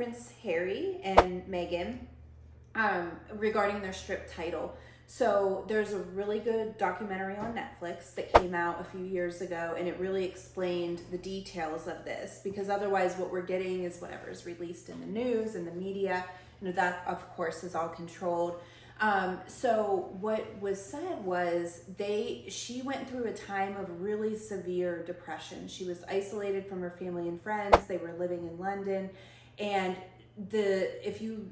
Prince Harry and Meghan regarding their strip title. So there's a really good documentary on Netflix that came out a few years ago, and it really explained the details of this, because otherwise what we're getting is whatever is released in the news and the media. That of course is all controlled. So what was said was she went through a time of really severe depression. She was isolated from her family and friends. They were living in London, and if you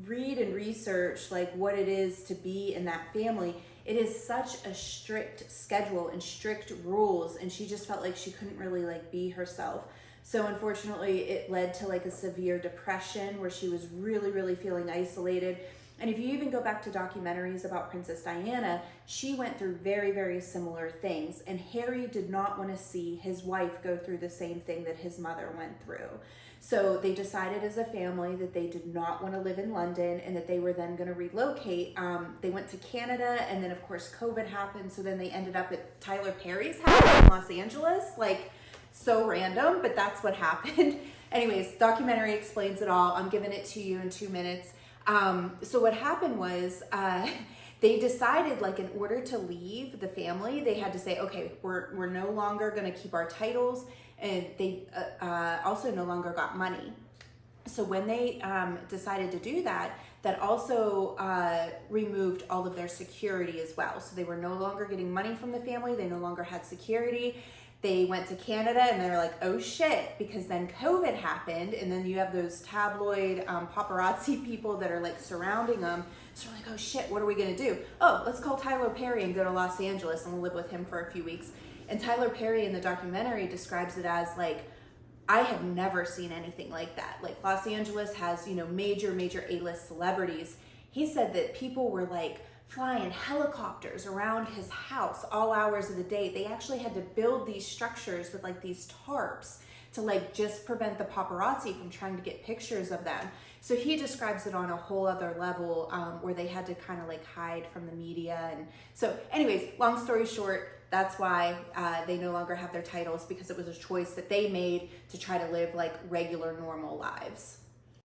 read and research like what it is to be in that family, it is such a strict schedule and strict rules, and she just felt like she couldn't really like be herself. So unfortunately it led to like a severe depression where she was really, really feeling isolated. And if you even go back to documentaries about Princess Diana, she went through very, very similar things. And Harry did not want to see his wife go through the same thing that his mother went through. So they decided as a family that they did not want to live in London and that they were then going to relocate. They went to Canada, and then of course COVID happened. So then they ended up at Tyler Perry's house in Los Angeles. Like, so random, but that's what happened. Anyways, documentary explains it all. I'm giving it to you in 2 minutes. So what happened was they decided, like, in order to leave the family, they had to say, okay, we're no longer going to keep our titles, and they also no longer got money. So when they decided to do that, that also removed all of their security as well. So they were no longer getting money from the family. They no longer had security. They went to Canada, and they were like, oh shit, because then COVID happened, and then you have those tabloid paparazzi people that are like surrounding them. So they're like, oh shit, what are we gonna do? Oh, let's call Tyler Perry and go to Los Angeles, and we'll live with him for a few weeks. And Tyler Perry in the documentary describes it as like, I have never seen anything like that. Like, Los Angeles has, major A-list celebrities. He said that people were like flying helicopters around his house all hours of the day. They actually had to build these structures with like these tarps to like just prevent the paparazzi from trying to get pictures of them. So he describes it on a whole other level, where they had to kind of like hide from the media. And so anyways, long story short, that's why they no longer have their titles, because it was a choice that they made to try to live like regular, normal lives.